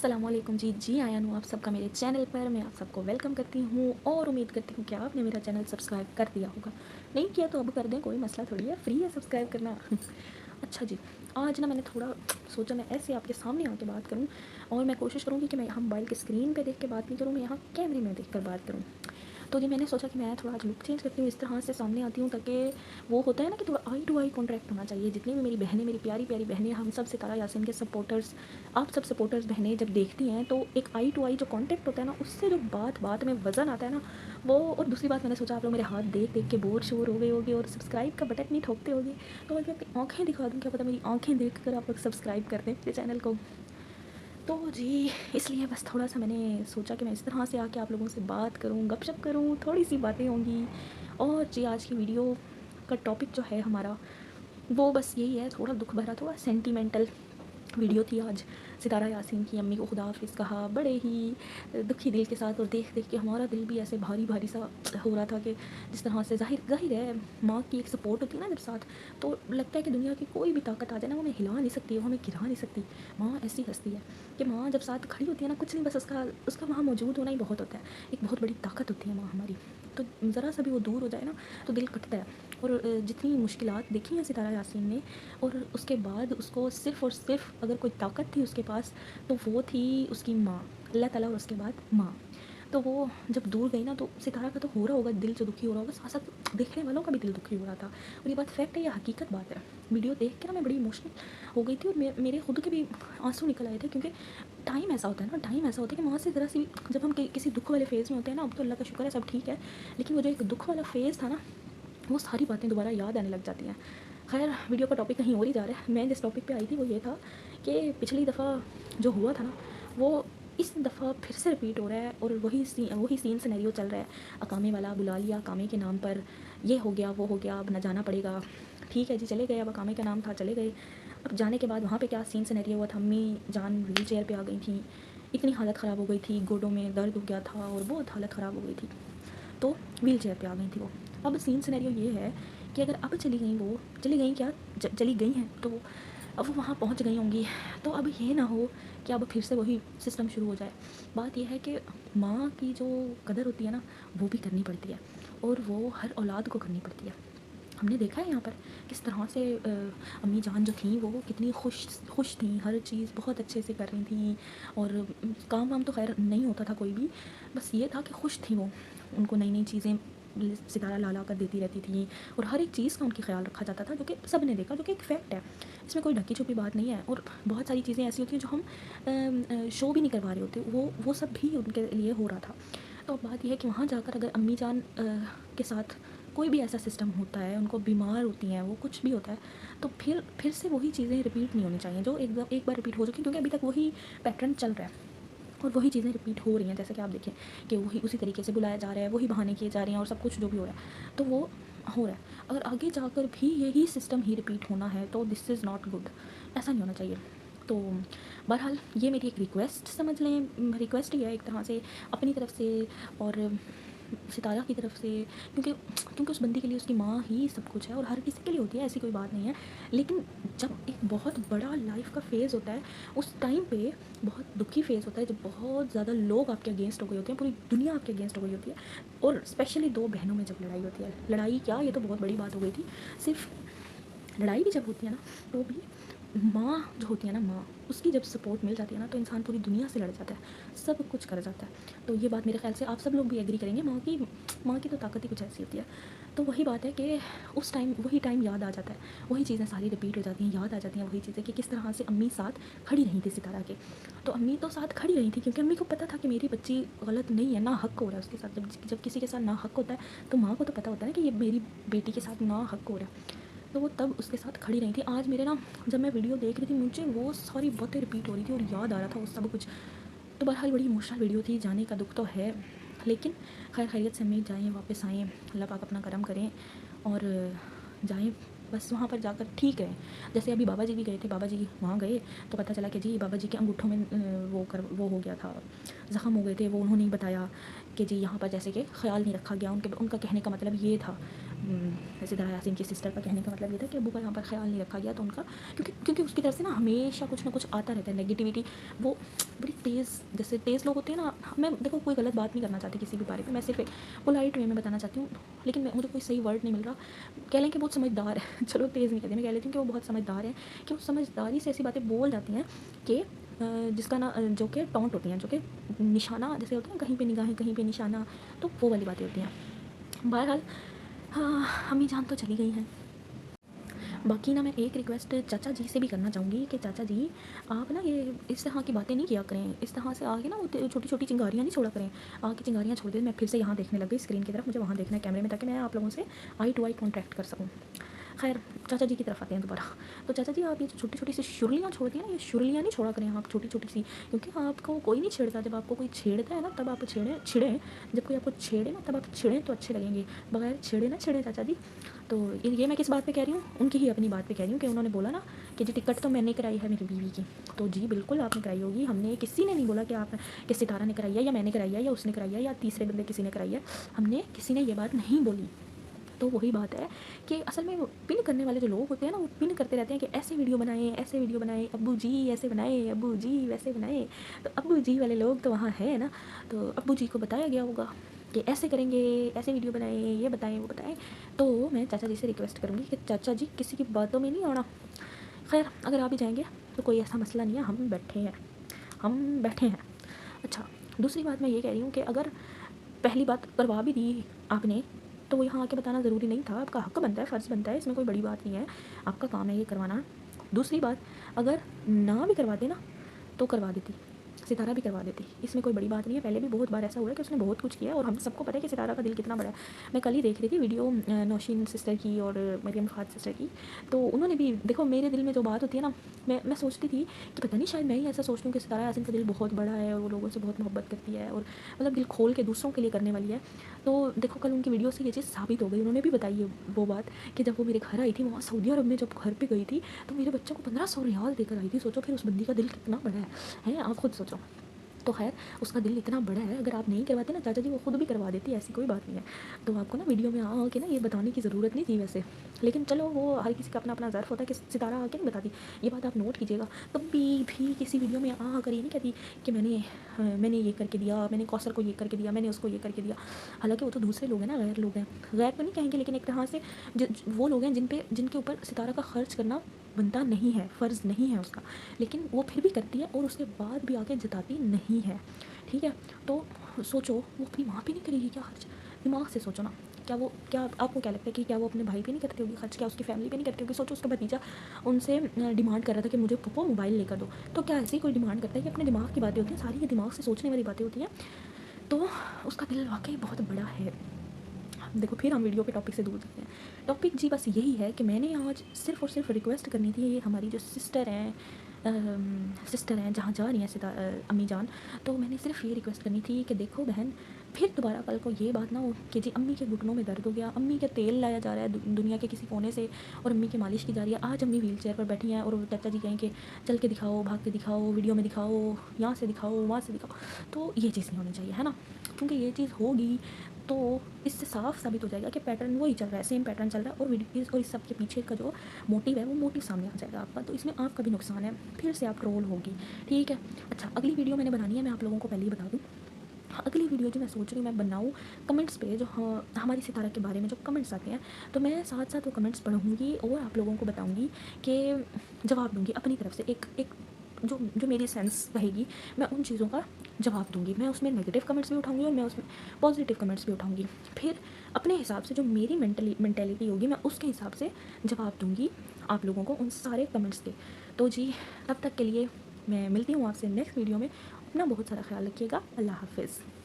अस्सलामुअलैकुम जी आया हूँ आप सबका मेरे चैनल पर। मैं आप सबको वेलकम करती हूँ और उम्मीद करती हूँ कि आपने मेरा चैनल सब्सक्राइब कर दिया होगा। नहीं किया तो अब कर दें, कोई मसला थोड़ी है, फ्री है सब्सक्राइब करना। अच्छा जी, आज ना मैंने थोड़ा सोचा मैं ऐसे आपके सामने आके बात करूँ और मैं कोशिश करूँगी कि मैं यहाँ मोबाइल की स्क्रीन पे देख के बात नहीं करूँ, मैं यहाँ कैमरे में देख कर बात करूँ। तो जी मैंने सोचा कि मैं थोड़ा आज लुक चेंज करती हूँ, इस तरह से सामने आती हूँ ताकि वो होता है ना कि थोड़ा आई टू आई कॉन्टैक्ट होना चाहिए। जितनी भी मेरी बहनें, मेरी प्यारी प्यारी बहनें, हम सब सितारा यासीन के सपोर्टर्स, आप सब सपोर्टर्स बहनें जब देखती हैं तो एक आई टू आई जो कॉन्टैक्ट होता है ना, उससे जो बात बात में वज़न आता है ना वो। और दूसरी बात, मैंने सोचा आप लोग मेरे हाथ देख देख के बोर शोर हो गए होगे और सब्सक्राइब का बटन नहीं ठोकते होगे, तो मैं अपनी आँखें दिखा दूँ, क्या पता मेरी आँखें देख कर आप लोग सब्सक्राइब कर दें मेरे चैनल को। तो जी इसलिए बस थोड़ा सा मैंने सोचा कि मैं इस तरह से आके आप लोगों से बात करूं, गपशप करूं, थोड़ी सी बातें होंगी। और जी आज की वीडियो का टॉपिक जो है हमारा वो बस यही है, थोड़ा दुख भरा, थोड़ा सेंटिमेंटल वीडियो थी आज। सितारा यासीन की अम्मी को खुदा हाफिज़ कहा बड़े ही दुखी दिल के साथ, और देख देख के हमारा दिल भी ऐसे भारी भारी सा हो रहा था कि जिस तरह से ज़ाहिर ज़ाहिर है माँ की एक सपोर्ट होती है ना जब साथ, तो लगता है कि दुनिया की कोई भी ताकत आ जाए ना वो हमें हिला नहीं सकती, वो हमें गिरा नहीं सकती। माँ ऐसी हस्ती है कि माँ जब साथ खड़ी होती है ना, कुछ नहीं, बस उसका उसका वहाँ मौजूद होना ही बहुत होता है। एक बहुत बड़ी ताकत होती है माँ हमारी। तो ज़रा सा भी वो दूर हो जाए ना तो दिल कटता है। और जितनी मुश्किलात देखी हैं सितारा यासीन ने, और उसके बाद उसको सिर्फ़ और सिर्फ अगर कोई ताकत थी उसके पास तो वो थी उसकी माँ, अल्लाह ताला, और उसके बाद माँ। तो वो जब दूर गई ना तो सितारा का तो हो रहा होगा दिल, जो दुखी हो रहा होगा, साथ साथ देखने वालों का भी दिल दुखी हो रहा था। और ये बात फैक्ट है, ये हकीकत बात है। वीडियो देख के ना मैं बड़ी इमोशनल हो गई थी और मेरे खुद के भी आंसू निकल आए थे, क्योंकि टाइम ऐसा होता है ना, टाइम ऐसा होता है कि वहाँ से ज़रा सी, जब हम किसी दुख वाले फेज़ में होते हैं ना, अब तो अल्लाह का शुक्र है सब ठीक है, लेकिन वो जो एक दुख वाला फेज़ था ना, वो सारी बातें दोबारा याद आने लग जाती हैं। खैर वीडियो का टॉपिक कहीं और ही जा रहा है। मैं जिस टॉपिक पे आई थी वो ये था कि पिछली दफ़ा जो हुआ था ना वो इस दफ़ा फिर से रिपीट हो रहा है, और वही सीन सिनेरियो चल रहा है। अकामे वाला बुला लिया अकामे के नाम पर, ये हो गया वो हो गया, अब न जाना पड़ेगा। ठीक है जी, चले गए, अब अकामे का नाम था, चले गए। अब जाने के बाद वहाँ पे क्या सीन सिनेरियो हुआ था, अम्मी जान व्हील चेयर पर आ गई थी, इतनी हालत ख़राब हो गई थी, गोडों में दर्द हो गया था और बहुत हालत ख़राब हो गई थी, तो व्हील चेयर पर आ गई थी वो। अब सीन सिनेरियो ये है कि अगर अब चली गई, वो चली गई क्या, चली गई हैं, तो अब वो वहाँ पहुँच गई होंगी, तो अब ये ना हो कि अब फिर से वही सिस्टम शुरू हो जाए। बात यह है कि माँ की जो कदर होती है ना वो भी करनी पड़ती है, और वो हर औलाद को करनी पड़ती है। हमने देखा है यहाँ पर किस तरह से अम्मी जान जो थी वो कितनी खुश थी, हर चीज़ बहुत अच्छे से कर रही थी, और काम वाम तो खैर नहीं होता था कोई भी, बस ये था कि खुश थी वो। उनको नई नई चीज़ें सितारा ला ला कर देती रहती थी, और हर एक चीज़ का उनकी ख्याल रखा जाता था, जो कि सब ने देखा, जो कि एक फ़ैक्ट है, इसमें कोई ढकी छुपी बात नहीं है। और बहुत सारी चीज़ें ऐसी होती हैं जो हम शो भी नहीं करवा रहे होते, वो सब भी उनके लिए हो रहा था। तो अब बात यह है कि वहाँ जाकर अगर अम्मी जान के साथ कोई भी ऐसा सिस्टम होता है, उनको बीमार होती हैं, वो कुछ भी होता है, तो फिर से वही चीज़ें रिपीट नहीं होनी चाहिए जो एक बार रिपीट हो चुकी, क्योंकि अभी तक वही पैटर्न चल रहा है और वही चीज़ें रिपीट हो रही हैं। जैसे कि आप देखें कि वही उसी तरीके से बुलाया जा रहा है, वही बहाने किए जा रहे हैं, और सब कुछ जो भी हो रहा है तो वो हो रहा है। अगर आगे जाकर भी यही सिस्टम ही रिपीट होना है तो दिस इज़ नॉट गुड, ऐसा नहीं होना चाहिए। तो बहरहाल ये मेरी एक रिक्वेस्ट समझ लें, रिक्वेस्ट ही है एक तरह से अपनी तरफ से और सितारा की तरफ से, क्योंकि क्योंकि उस बंदी के लिए उसकी माँ ही सब कुछ है, और हर किसी के लिए होती है, ऐसी कोई बात नहीं है। लेकिन जब एक बहुत बड़ा लाइफ का फ़ेज़ होता है, उस टाइम पे बहुत दुखी फ़ेज़ होता है, जब बहुत ज़्यादा लोग आपके अगेंस्ट हो गए होते हैं, पूरी दुनिया आपके अगेंस्ट हो गई होती है, और स्पेशली दो बहनों में जब लड़ाई होती है, लड़ाई क्या, ये तो बहुत बड़ी बात हो गई थी। सिर्फ लड़ाई भी जब होती है ना तो भी माँ जो होती है ना, माँ, उसकी जब सपोर्ट मिल जाती है ना तो इंसान पूरी दुनिया से लड़ जाता है, सब कुछ कर जाता है। तो ये बात मेरे ख्याल से आप सब लोग भी एग्री करेंगे, माँ की तो ताकत ही कुछ ऐसी होती है। तो वही बात है कि उस टाइम वही टाइम याद आ जाता है, वही चीज़ें सारी रिपीट हो जाती हैं, याद आ जाती हैं वही चीज़ें कि किस तरह से अम्मी साथ खड़ी रही थी सितारा के। तो अम्मी तो साथ खड़ी रही थी क्योंकि अम्मी को पता था कि मेरी बच्ची गलत नहीं है, ना हक हो रहा है उसके साथ। जब किसी के साथ ना हक होता है तो माँ को तो पता होता है ना कि ये मेरी बेटी के साथ ना हक हो रहा है, तो वो तब उसके साथ खड़ी रही थी। आज मेरे ना, जब मैं वीडियो देख रही थी, मुझे वो सारी बातें रिपीट हो रही थी और याद आ रहा था वो सब कुछ। तो बहरहाल बड़ी इमोशनल वीडियो थी, जाने का दुख तो है, लेकिन खैर खैरियत से हम जाएँ, वापस आएँ, अल्लाह पाक अपना करम करें और जाएँ, बस वहाँ पर जाकर ठीक है। जैसे अभी बाबा जी भी गए थे, बाबा जी वहाँ गए तो पता चला कि जी बाबा जी के अंगूठों में वो हो गया था, ज़ख़म हो गए थे। वो उन्होंने ही बताया कि जी यहाँ पर जैसे कि ख्याल नहीं रखा गया, उनका कहने का मतलब ये था। सितारा यासीन की सिस्टर का कहने का मतलब ये था कि अब्बू का यहाँ पर ख्याल नहीं रखा गया, तो उनका क्योंकि उसकी तरफ से ना हमेशा कुछ ना कुछ आता रहता है नेगेटिविटी। वो बड़ी तेज़, जैसे तेज़ लोग होते हैं ना, मैं देखो कोई गलत बात नहीं करना चाहती किसी भी बारे में, मैं सिर्फ एक पोलाइट वे में बताना चाहती हूँ, लेकिन मुझे कोई सही वर्ड नहीं मिल रहा। कह लें कि बहुत समझदार है चलो तेज़ नहीं कहती, मैं कह लेती हूँ कि वो बहुत समझदार है, कि वो समझदारी से ऐसी बातें बोल जाती हैं कि जिसका ना जो कि टॉन्ट होती हैं, जो कि निशाना जैसे होता है, कहीं पे निगाहें कहीं पे निशाना, तो वो वाली बातें होती हैं। बहरहाल हाँ, अम्मी जान तो चली गई हैं। बाकी ना मैं एक रिक्वेस्ट चाचा जी से भी करना चाहूँगी कि चाचा जी आप ना ये इस तरह की बातें नहीं किया करें, इस तरह से आके ना वो छोटी छोटी चिंगारियाँ नहीं छोड़ा करें। आके चिंगारियाँ छोड़ दें। मैं फिर से यहाँ देखने लग गई स्क्रीन की तरफ, मुझे वहाँ देखना है कैमरे में, ताकि मैं आप लोगों से आई टू आई कॉन्टैक्ट कर सकूँ। खैर चाचा जी की तरफ आते हैं दोबारा। तो चाचा जी आप ये जो छोटी छोटी सी शुरलियाँ छोड़ती हैं ना, ये शुरलियाँ नहीं छोड़ा करें आप, छोटी छोटी सी, क्योंकि आपको कोई नहीं छेड़ता। जब आपको कोई छेड़ता है ना तब आप छिड़ें, जब कोई आपको छेड़े ना तब आप छिड़ें तो अच्छे लगेंगे, बगैर छेड़े ना छिड़ें चाचा जी। तो ये मैं किस बात पे कह रही हूँ, उनकी ही अपनी बात पे कह रही हूँ, कि उन्होंने बोला ना कि जी टिकट तो मैंने कराई है मेरी बीवी की। तो जी बिल्कुल आपने कराई होगी, हमने किसी ने नहीं बोला कि आप कि सितारा ने कराई है या मैंने कराई है या उसने कराई है या तीसरे बंदे किसी ने कराई है, हमने किसी ने ये बात नहीं बोली। तो वही बात है कि असल में वो पिन करने वाले जो लोग होते हैं ना, वो पिन करते रहते हैं कि ऐसे वीडियो बनाएं, अब्बू जी ऐसे बनाए, अब्बू जी वैसे बनाए। तो अब्बू जी वाले लोग तो वहाँ है ना, तो अब्बू जी को बताया गया होगा कि ऐसे करेंगे, ऐसे वीडियो बनाएं, ये बताएं वो बताएं। तो मैं चाचा जी से रिक्वेस्ट करूँगी कि चाचा जी किसी की बातों में नहीं आना। खैर अगर आप भी जाएंगे तो कोई ऐसा मसला नहीं है, हम बैठे हैं। अच्छा, दूसरी बात मैं ये कह रही हूँ कि अगर पहली बात करवा भी दी आपने, तो वो यहाँ आके बताना ज़रूरी नहीं था, आपका हक बनता है, फ़र्ज़ बनता है, इसमें कोई बड़ी बात नहीं है, आपका काम है ये करवाना। दूसरी बात, अगर ना भी करवाते ना तो करवा देती, सितारा भी करवा देती, इसमें कोई बड़ी बात नहीं है। पहले भी बहुत बार ऐसा हुआ है कि उसने बहुत कुछ किया है, और हम सबको पता है कि सितारा का दिल कितना बड़ा है। मैं कल ही देख रही थी वीडियो नौशीन सिस्टर की और मरियम खान सिस्टर की, तो उन्होंने भी देखो, मेरे दिल में जो बात होती है ना, मैं सोचती थी कि पता नहीं शायद मैं ही ऐसा सोचती हूँ कि सितारा यासीन का दिल बहुत बड़ा है और वो लोगों से बहुत मोहब्बत करती है, और मतलब दिल खोल के दूसरों के लिए करने वाली है। तो देखो कल उनकी वीडियो से ये चीज़ साबित हो गई। उन्होंने भी बताई है वो बात कि जब वो मेरे घर आई थी, वहाँ सऊदी अरब में जब घर पे गई थी, तो मेरे बच्चों को 1500 रियाल देकर आई थी। सोचो फिर उस बंदी का दिल कितना बड़ा है आप खुद सोचो। तो खैर उसका दिल इतना बड़ा है, अगर आप नहीं करवाते ना चाचा जी, वो खुद भी करवा देती, ऐसी कोई बात नहीं है। तो आपको ना वीडियो में आ के ना ये बताने की ज़रूरत नहीं थी वैसे, लेकिन चलो वो हर किसी का अपना अपना ज़र्फ होता है कि सितारा आके नहीं बताती। ये बात आप नोट कीजिएगा, कभी भी किसी वीडियो में कर ये नहीं कहती कि मैंने ये करके दिया, मैंने कौसर को ये करके दिया, मैंने उसको ये करके दिया। हालांकि वो तो दूसरे लोग हैं ना, गैर लोग हैं, गैर तो नहीं कहेंगे, लेकिन एक तरह से वो लोग हैं जिनके ऊपर सितारा का खर्च करना बनता नहीं है, फ़र्ज़ नहीं है उसका, लेकिन वो फिर भी करती है और उसके बाद भी आके जताती नहीं है। ठीक है, तो सोचो वो अपनी माँ पे नहीं करेगी क्या खर्च? दिमाग से सोचो ना, क्या आपको क्या लगता है कि क्या वो अपने भाई पे नहीं करती होगी खर्च, क्या उसकी फैमिली पे नहीं करती होगी? सोचो उसका भतीजा उनसे डिमांड कर रहा था कि मुझे पप्पो मोबाइल लेकर दो, तो क्या ऐसे ही कोई डिमांड करता है? कि अपने दिमाग की बातें होती हैं सारी, ये दिमाग से सोचने वाली बातें होती हैं। तो उसका दिल वाकई बहुत बड़ा है। देखो फिर हम वीडियो के टॉपिक से दूर जाते हैं। टॉपिक जी बस यही है कि मैंने आज सिर्फ़ और सिर्फ रिक्वेस्ट करनी थी, ये हमारी जो सिस्टर हैं जहाँ जा रही हैं अम्मी जान, तो मैंने सिर्फ ये रिक्वेस्ट करनी थी कि देखो बहन, फिर दोबारा कल को ये बात ना हो कि जी अम्मी के घुटनों में दर्द हो गया, अम्मी का तेल लाया जा रहा है दुनिया के किसी कोने से और अम्मी की मालिश की जा रही है। आज अम्मी व्हील चेयर पर बैठी हैं और चाचा जी कहें कि चल के दिखाओ, भाग के दिखाओ, वीडियो में दिखाओ, यहाँ से दिखाओ, वहाँ से दिखाओ। तो ये चीज़ नहीं होनी चाहिए, है ना, क्योंकि ये चीज़ होगी तो इससे साफ साबित हो जाएगा कि पैटर्न वही चल रहा है, सेम पैटर्न चल रहा है, और इस सब के पीछे का जो मोटिव है वो मोटिव सामने आ जाएगा आपका, तो इसमें आपका भी नुकसान है, फिर से आप ट्रोल होगी। ठीक है, अच्छा अगली वीडियो मैंने बनानी है, मैं आप लोगों को पहले ही बता दूँ। अगली वीडियो जो मैं सोच रही हूँ मैं बनाऊँ कमेंट्स पे, जो हमारी सितारा के बारे में जो कमेंट्स आते हैं, तो मैं साथ साथ वो कमेंट्स पढ़ूँगी और आप लोगों को बताऊँगी कि जवाब दूँगी अपनी तरफ से, एक जो मेरी सेंस रहेगी, मैं उन चीज़ों का जवाब दूँगी। मैं उसमें नेगेटिव कमेंट्स भी उठाऊँगी और मैं उसमें पॉजिटिव कमेंट्स भी उठाऊँगी। फिर अपने हिसाब से जो मेरी मेंटेलिटी होगी, मैं उसके हिसाब से जवाब दूँगी आप लोगों को उन सारे कमेंट्स के। तो जी तब तक के लिए मैं मिलती हूँ आपसे नेक्स्ट वीडियो में। अपना बहुत सारा ख्याल रखिएगा। अल्लाह हाफ़िज़।